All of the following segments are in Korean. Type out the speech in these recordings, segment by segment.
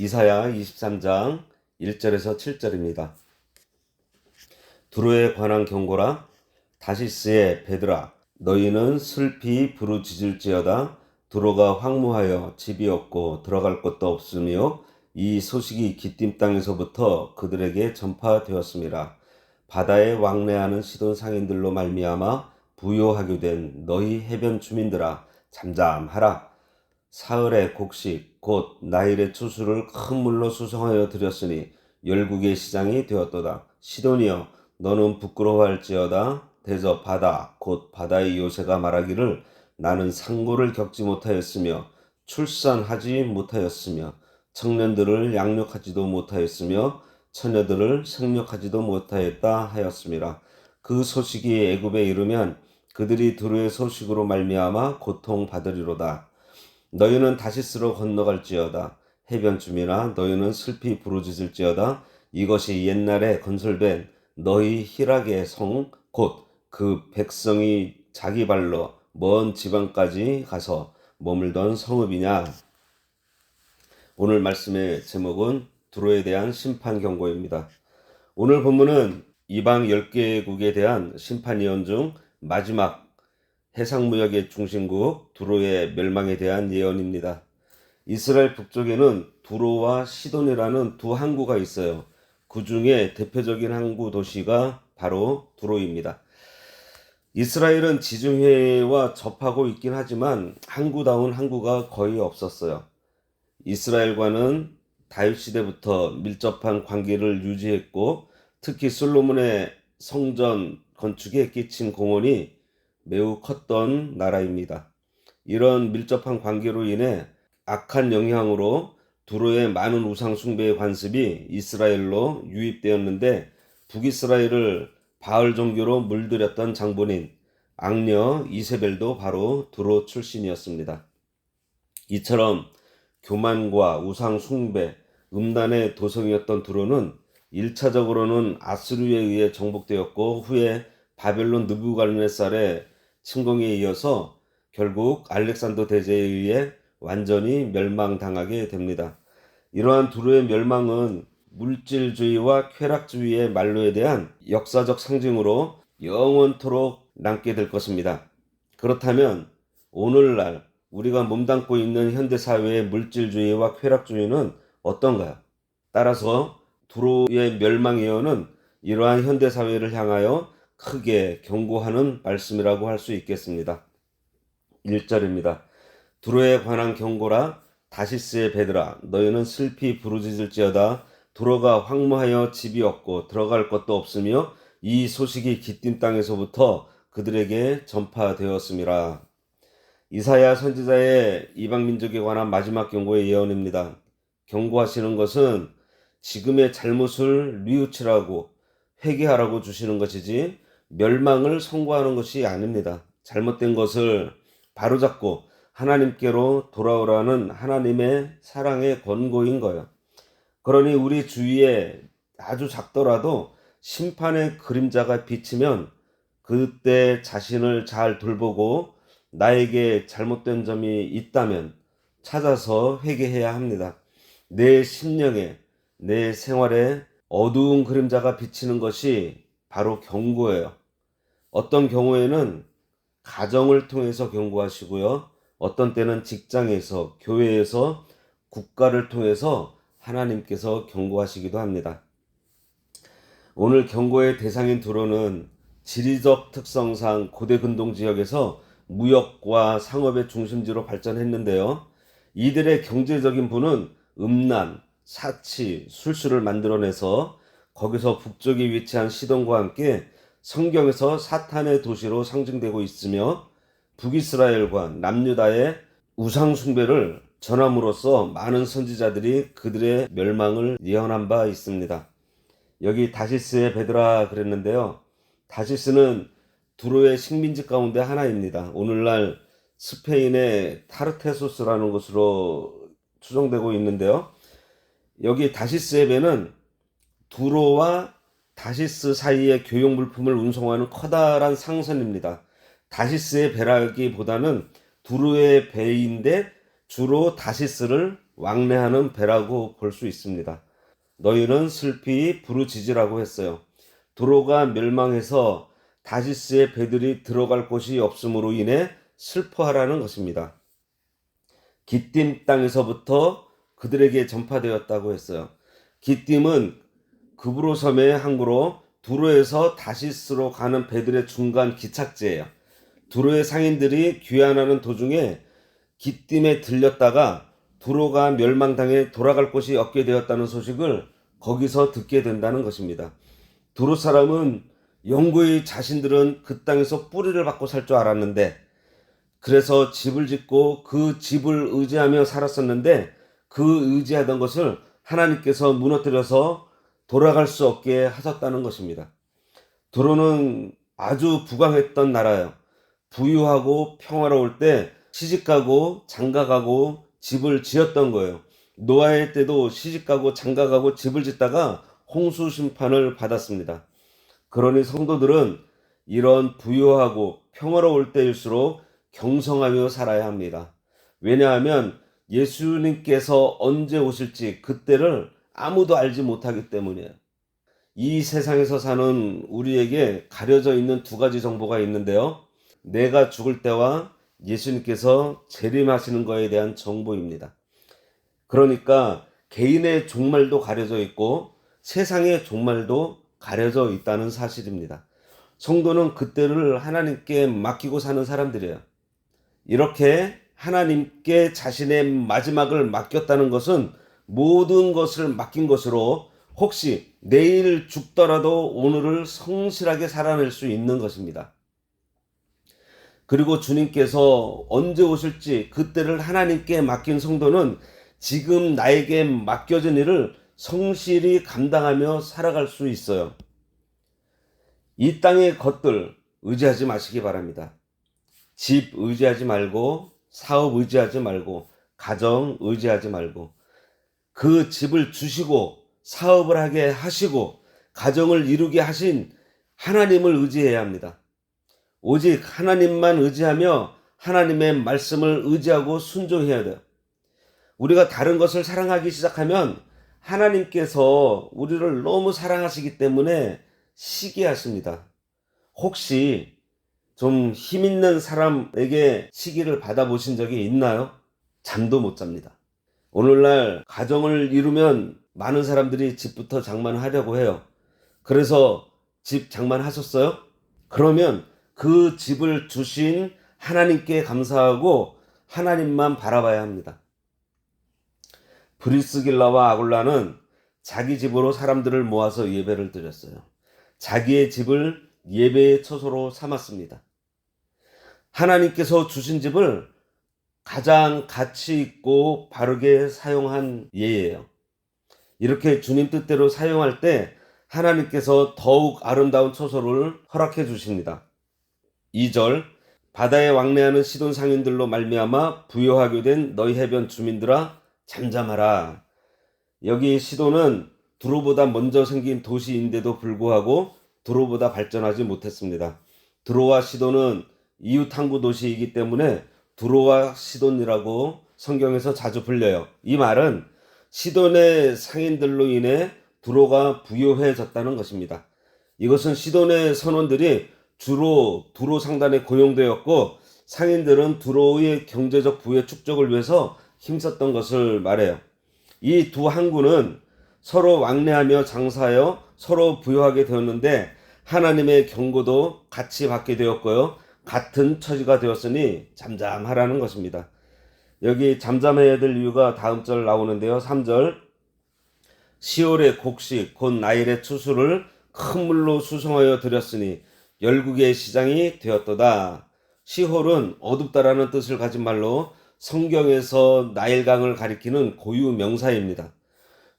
이사야 23장 1절에서 7절입니다. 두로에 관한 경고라. 다시스의 베드라, 너희는 슬피 부르짖을지어다. 두로가 황무하여 집이 없고 들어갈 곳도 없으며 이 소식이 기띔 땅에서부터 그들에게 전파되었습니다. 바다에 왕래하는 시돈 상인들로 말미암아 부요하게 된 너희 해변 주민들아, 잠잠하라. 사흘의 곡식 곧 나일의 추수를 큰 물로 수송하여 드렸으니 열국의 시장이 되었도다. 시돈이여, 너는 부끄러워할지어다. 대저 바다 곧 바다의 요새가 말하기를 나는 상고를 겪지 못하였으며 출산하지 못하였으며 청년들을 양육하지도 못하였으며 처녀들을 생육하지도 못하였다 하였습니다. 그 소식이 애굽에 이르면 그들이 두루의 소식으로 말미암아 고통받으리로다. 너희는 다시스로 건너갈지어다. 해변 주민아, 너희는 슬피 부르짖을지어다. 이것이 옛날에 건설된 너희 희락의 성 곧 그 백성이 자기 발로 먼 지방까지 가서 머물던 성읍이냐. 오늘 말씀의 제목은 두로에 대한 심판 경고입니다. 오늘 본문은 이방 10개국에 대한 심판 예언 중 마지막 해상무역의 중심국 두로의 멸망에 대한 예언입니다. 이스라엘 북쪽에는 두로와 시돈이라는 두 항구가 있어요. 그 중에 대표적인 항구 도시가 바로 두로입니다. 이스라엘은 지중해와 접하고 있긴 하지만 항구다운 항구가 거의 없었어요. 이스라엘과는 다윗 시대부터 밀접한 관계를 유지했고 특히 솔로몬의 성전 건축에 끼친 공헌이 매우 컸던 나라입니다. 이런 밀접한 관계로 인해 악한 영향으로 두로의 많은 우상 숭배의 관습이 이스라엘로 유입되었는데 북이스라엘을 바알 종교로 물들였던 장본인 악녀 이세벨도 바로 두로 출신이었습니다. 이처럼 교만과 우상 숭배, 음란의 도성이었던 두로는 1차적으로는 아수르에 의해 정복되었고 후에 바벨론 느부갓네살의 침공에 이어서 결국 알렉산더 대제에 의해 완전히 멸망당하게 됩니다. 이러한 두로의 멸망은 물질주의와 쾌락주의의 만료에 대한 역사적 상징으로 영원토록 남게 될 것입니다. 그렇다면 오늘날 우리가 몸담고 있는 현대사회의 물질주의와 쾌락주의는 어떤가요? 따라서 두로의 멸망 예언은 이러한 현대사회를 향하여 크게 경고하는 말씀이라고 할 수 있겠습니다. 1절입니다. 두로에 관한 경고라. 다시스의 베드라, 너희는 슬피 부르짖을지어다. 두로가 황무하여 집이 없고 들어갈 것도 없으며 이 소식이 기띔 땅에서부터 그들에게 전파되었음이라. 이사야 선지자의 이방민족에 관한 마지막 경고의 예언입니다. 경고하시는 것은 지금의 잘못을 뉘우치라고 회개하라고 주시는 것이지 멸망을 선고하는 것이 아닙니다. 잘못된 것을 바로잡고 하나님께로 돌아오라는 하나님의 사랑의 권고인 거예요. 그러니 우리 주위에 아주 작더라도 심판의 그림자가 비치면 그때 자신을 잘 돌보고 나에게 잘못된 점이 있다면 찾아서 회개해야 합니다. 내 심령에, 내 생활에 어두운 그림자가 비치는 것이 바로 경고예요. 어떤 경우에는 가정을 통해서 경고하시고요. 어떤 때는 직장에서, 교회에서, 국가를 통해서 하나님께서 경고하시기도 합니다. 오늘 경고의 대상인 두로는 지리적 특성상 고대 근동 지역에서 무역과 상업의 중심지로 발전했는데요. 이들의 경제적인 부는 음란, 사치, 술수를 만들어내서 거기서 북쪽에 위치한 시돈과 함께 성경에서 사탄의 도시로 상징되고 있으며 북이스라엘과 남유다의 우상 숭배를 전함으로써 많은 선지자들이 그들의 멸망을 예언한 바 있습니다. 여기 다시스의 베드라 그랬는데요. 다시스는 두로의 식민지 가운데 하나입니다. 오늘날 스페인의 타르테소스라는 곳으로 추정되고 있는데요. 여기 다시스의 배는 두로와 다시스 사이의 교역 물품을 운송하는 커다란 상선입니다. 다시스의 배라기보다는 두로의 배인데 주로 다시스를 왕래하는 배라고 볼 수 있습니다. 너희는 슬피 부르짖으라고 했어요. 두로가 멸망해서 다시스의 배들이 들어갈 곳이 없음으로 인해 슬퍼하라는 것입니다. 기띔 땅에서부터 그들에게 전파되었다고 했어요. 기띔은 그브로 섬의 항구로 두로에서 다시스로 가는 배들의 중간 기착지예요. 두로의 상인들이 귀환하는 도중에 기띔에 들렸다가 두로가 멸망당해 돌아갈 곳이 없게 되었다는 소식을 거기서 듣게 된다는 것입니다. 두로 사람은 영구히 자신들은 그 땅에서 뿌리를 받고 살 줄 알았는데, 그래서 집을 짓고 그 집을 의지하며 살았었는데, 그 의지하던 것을 하나님께서 무너뜨려서 돌아갈 수 없게 하셨다는 것입니다. 두로는 아주 부강했던 나라예요. 부유하고 평화로울 때 시집가고 장가가고 집을 지었던 거예요. 노아의 때도 시집가고 장가가고 집을 짓다가 홍수 심판을 받았습니다. 그러니 성도들은 이런 부유하고 평화로울 때일수록 경성하며 살아야 합니다. 왜냐하면 예수님께서 언제 오실지 그때를 아무도 알지 못하기 때문이에요. 이 세상에서 사는 우리에게 가려져 있는 두 가지 정보가 있는데요. 내가 죽을 때와 예수님께서 재림하시는 것에 대한 정보입니다. 그러니까 개인의 종말도 가려져 있고 세상의 종말도 가려져 있다는 사실입니다. 성도는 그때를 하나님께 맡기고 사는 사람들이에요. 이렇게 하나님께 자신의 마지막을 맡겼다는 것은 모든 것을 맡긴 것으로 혹시 내일 죽더라도 오늘을 성실하게 살아낼 수 있는 것입니다. 그리고 주님께서 언제 오실지 그때를 하나님께 맡긴 성도는 지금 나에게 맡겨진 일을 성실히 감당하며 살아갈 수 있어요. 이 땅의 것들 의지하지 마시기 바랍니다. 집 의지하지 말고, 사업 의지하지 말고, 가정 의지하지 말고, 그 집을 주시고 사업을 하게 하시고 가정을 이루게 하신 하나님을 의지해야 합니다. 오직 하나님만 의지하며 하나님의 말씀을 의지하고 순종해야 돼요. 우리가 다른 것을 사랑하기 시작하면 하나님께서 우리를 너무 사랑하시기 때문에 시기하십니다. 혹시 좀 힘있는 사람에게 시기를 받아보신 적이 있나요? 잠도 못 잡니다. 오늘날 가정을 이루면 많은 사람들이 집부터 장만하려고 해요. 그래서 집 장만하셨어요? 그러면 그 집을 주신 하나님께 감사하고 하나님만 바라봐야 합니다. 브리스길라와 아굴라는 자기 집으로 사람들을 모아서 예배를 드렸어요. 자기의 집을 예배의 처소로 삼았습니다. 하나님께서 주신 집을 가장 가치 있고 바르게 사용한 예예요. 이렇게 주님 뜻대로 사용할 때 하나님께서 더욱 아름다운 처소를 허락해 주십니다. 2절 바다에 왕래하는 시돈 상인들로 말미암아 부요하게 된 너희 해변 주민들아 잠잠하라. 여기 시돈은 두로보다 먼저 생긴 도시인데도 불구하고 두로보다 발전하지 못했습니다. 두로와 시돈은 이웃 항구 도시이기 때문에 두로와 시돈이라고 성경에서 자주 불려요. 이 말은 시돈의 상인들로 인해 두로가 부요해졌다는 것입니다. 이것은 시돈의 선원들이 주로 두로 상단에 고용되었고 상인들은 두로의 경제적 부의 축적을 위해서 힘썼던 것을 말해요. 이 두 항구는 서로 왕래하며 장사하여 서로 부요하게 되었는데 하나님의 경고도 같이 받게 되었고요. 같은 처지가 되었으니 잠잠하라는 것입니다. 여기 잠잠해야 될 이유가 다음 절 나오는데요. 3절 시올의 곡식 곧 나일의 추수를 큰 물로 수송하여 드렸으니 열국의 시장이 되었도다. 시홀은 어둡다라는 뜻을 가진 말로 성경에서 나일강을 가리키는 고유 명사입니다.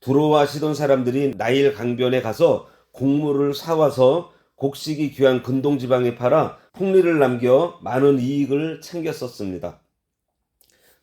두로와 시돈 사람들이 나일 강변에 가서 곡물을 사와서 곡식이 귀한 근동지방에 팔아 풍리를 남겨 많은 이익을 챙겼었습니다.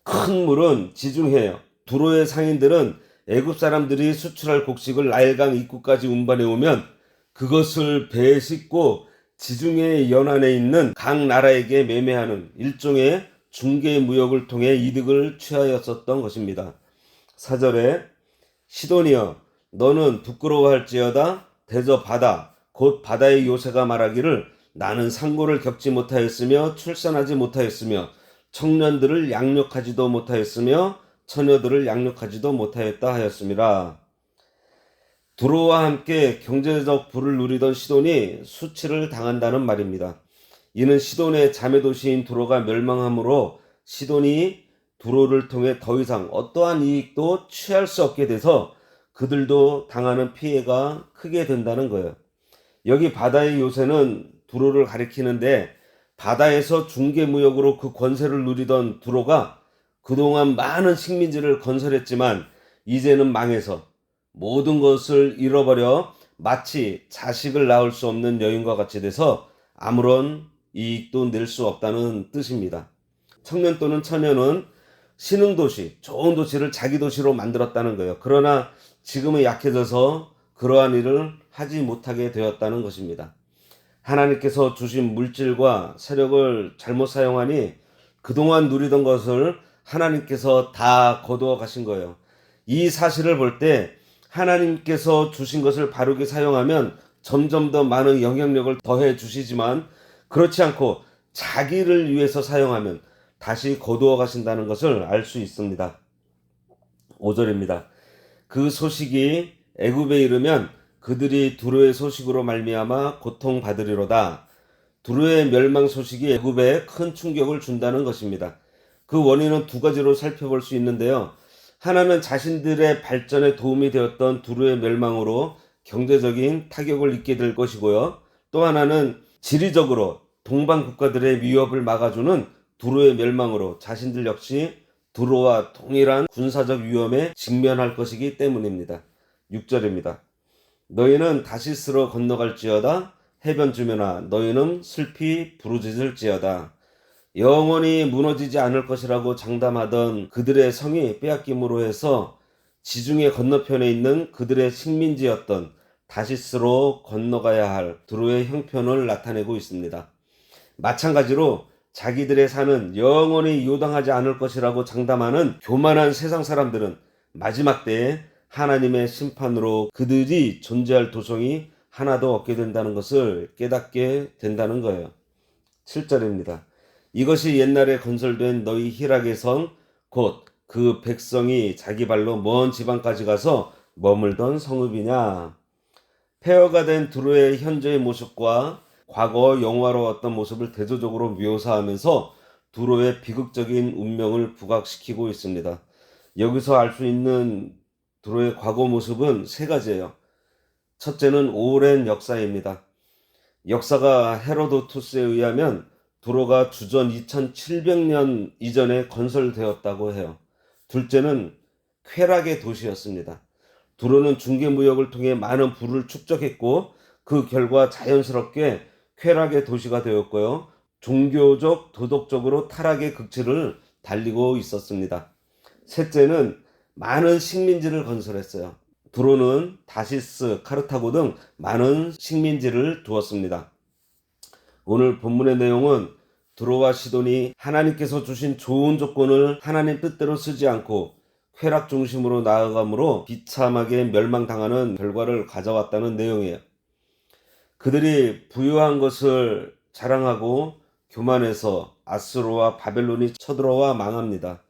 큰 물은 지중해요. 두로의 상인들은 애굽 사람들이 수출할 곡식을 나일강 입구까지 운반해 오면 그것을 배에 싣고 지중해 연안에 있는 각 나라에게 매매하는 일종의 중개 무역을 통해 이득을 취하였었던 것입니다. 4절에 시돈이여 너는 부끄러워할지어다 대저 바다 곧 바다의 요새가 말하기를 나는 상고를 겪지 못하였으며 출산하지 못하였으며 청년들을 양육하지도 못하였으며 처녀들을 양육하지도 못하였다 하였습니다. 두로와 함께 경제적 부를 누리던 시돈이 수치를 당한다는 말입니다. 이는 시돈의 자매도시인 두로가 멸망함으로 시돈이 두로를 통해 더 이상 어떠한 이익도 취할 수 없게 돼서 그들도 당하는 피해가 크게 된다는 거예요. 여기 바다의 요새는 두로를 가리키는데 바다에서 중개무역으로 그 권세를 누리던 두로가 그동안 많은 식민지를 건설했지만 이제는 망해서 모든 것을 잃어버려 마치 자식을 낳을 수 없는 여인과 같이 돼서 아무런 이익도 낼 수 없다는 뜻입니다. 청년 또는 처녀는 신흥도시, 좋은 도시를 자기 도시로 만들었다는 거예요. 그러나 지금은 약해져서 그러한 일을 하지 못하게 되었다는 것입니다. 하나님께서 주신 물질과 세력을 잘못 사용하니 그동안 누리던 것을 하나님께서 다 거두어 가신 거예요. 이 사실을 볼 때 하나님께서 주신 것을 바르게 사용하면 점점 더 많은 영향력을 더해 주시지만 그렇지 않고 자기를 위해서 사용하면 다시 거두어 가신다는 것을 알 수 있습니다. 5절입니다. 그 소식이 애굽에 이르면 그들이 두로의 소식으로 말미암아 고통받으리로다. 두로의 멸망 소식이 애굽에 큰 충격을 준다는 것입니다. 그 원인은 두 가지로 살펴볼 수 있는데요. 하나는 자신들의 발전에 도움이 되었던 두로의 멸망으로 경제적인 타격을 입게 될 것이고요. 또 하나는 지리적으로 동방 국가들의 위협을 막아주는 두로의 멸망으로 자신들 역시 두로와 동일한 군사적 위험에 직면할 것이기 때문입니다. 6절입니다. 너희는 다시스로 건너갈지어다 해변 주면아 너희는 슬피 부르짖을지어다. 영원히 무너지지 않을 것이라고 장담하던 그들의 성이 빼앗김으로 해서 지중해 건너편에 있는 그들의 식민지였던 다시스로 건너가야 할 두로의 형편을 나타내고 있습니다. 마찬가지로 자기들의 산은 영원히 요당하지 않을 것이라고 장담하는 교만한 세상 사람들은 마지막 때에 하나님의 심판으로 그들이 존재할 도성이 하나도 없게 된다는 것을 깨닫게 된다는 거예요. 7절입니다. 이것이 옛날에 건설된 너희 희락의 성 곧 그 백성이 자기 발로 먼 지방까지 가서 머물던 성읍이냐. 폐허가 된 두로의 현재의 모습과 과거 영화로웠던 모습을 대조적으로 묘사하면서 두로의 비극적인 운명을 부각시키고 있습니다. 여기서 알 수 있는 두로의 과거 모습은 세 가지예요. 첫째는 오랜 역사입니다. 역사가 헤로도투스에 의하면 두로가 주전 2700년 이전에 건설되었다고 해요. 둘째는 쾌락의 도시였습니다. 두로는 중개무역을 통해 많은 부를 축적했고 그 결과 자연스럽게 쾌락의 도시가 되었고요. 종교적, 도덕적으로 타락의 극치를 달리고 있었습니다. 셋째는 많은 식민지를 건설했어요. 두로는 다시스, 카르타고 등 많은 식민지를 두었습니다. 오늘 본문의 내용은 두로와 시돈이 하나님께서 주신 좋은 조건을 하나님 뜻대로 쓰지 않고 쾌락 중심으로 나아감으로 비참하게 멸망당하는 결과를 가져왔다는 내용이에요. 그들이 부유한 것을 자랑하고 교만해서 아수르와 바벨론이 쳐들어와 망합니다.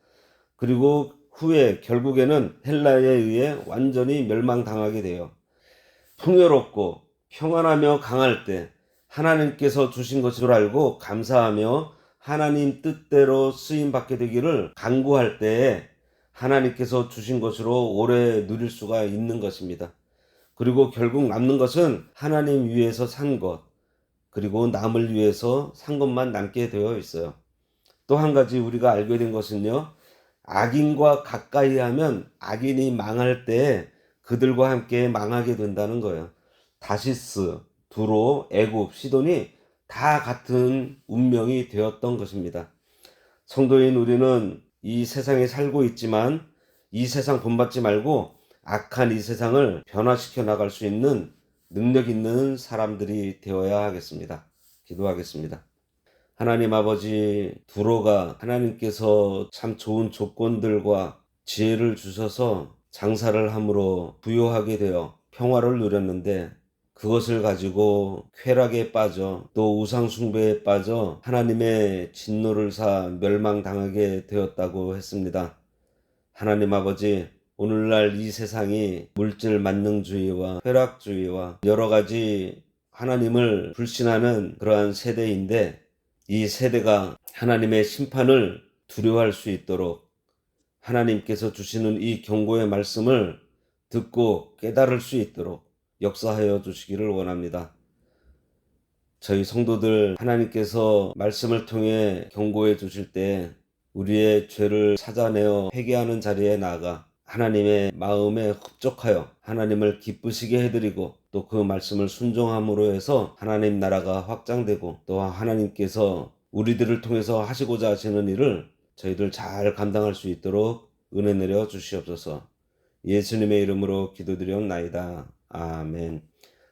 그리고 후에 결국에는 헬라에 의해 완전히 멸망당하게 돼요. 풍요롭고 평안하며 강할 때 하나님께서 주신 것을 알고 감사하며 하나님 뜻대로 쓰임받게 되기를 간구할 때에 하나님께서 주신 것으로 오래 누릴 수가 있는 것입니다. 그리고 결국 남는 것은 하나님 위해서 산 것, 그리고 남을 위해서 산 것만 남게 되어 있어요. 또 한 가지 우리가 알게 된 것은요. 악인과 가까이 하면 악인이 망할 때 그들과 함께 망하게 된다는 거예요. 다시스, 두로, 애굽, 시돈이 다 같은 운명이 되었던 것입니다. 성도인 우리는 이 세상에 살고 있지만 이 세상 본받지 말고 악한 이 세상을 변화시켜 나갈 수 있는 능력 있는 사람들이 되어야 하겠습니다. 기도하겠습니다. 하나님 아버지, 두로가 하나님께서 참 좋은 조건들과 지혜를 주셔서 장사를 함으로 부유하게 되어 평화를 누렸는데 그것을 가지고 쾌락에 빠져 또 우상 숭배에 빠져 하나님의 진노를 사 멸망당하게 되었다고 했습니다. 하나님 아버지, 오늘날 이 세상이 물질 만능주의와 쾌락주의와 여러 가지 하나님을 불신하는 그러한 세대인데 이 세대가 하나님의 심판을 두려워할 수 있도록 하나님께서 주시는 이 경고의 말씀을 듣고 깨달을 수 있도록 역사하여 주시기를 원합니다. 저희 성도들 하나님께서 말씀을 통해 경고해 주실 때 우리의 죄를 찾아내어 회개하는 자리에 나아가 하나님의 마음에 흡족하여 하나님을 기쁘시게 해드리고 또 그 말씀을 순종함으로 해서 하나님 나라가 확장되고 또 하나님께서 우리들을 통해서 하시고자 하시는 일을 저희들 잘 감당할 수 있도록 은혜 내려 주시옵소서. 예수님의 이름으로 기도드렸나이다. 아멘.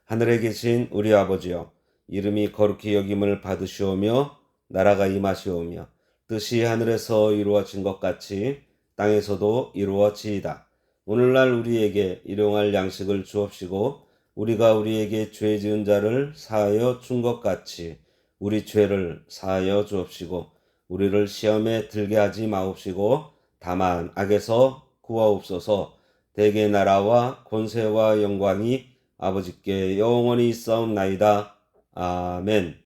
하늘에 계신 우리 아버지여, 이름이 거룩히 여김을 받으시오며 나라가 임하시오며 뜻이 하늘에서 이루어진 것 같이 땅에서도 이루어지이다. 오늘날 우리에게 일용할 양식을 주옵시고 우리가 우리에게 죄 지은 자를 사하여 준 것 같이 우리 죄를 사하여 주옵시고 우리를 시험에 들게 하지 마옵시고 다만 악에서 구하옵소서. 대개 나라와 권세와 영광이 아버지께 영원히 있사옵나이다. 아멘.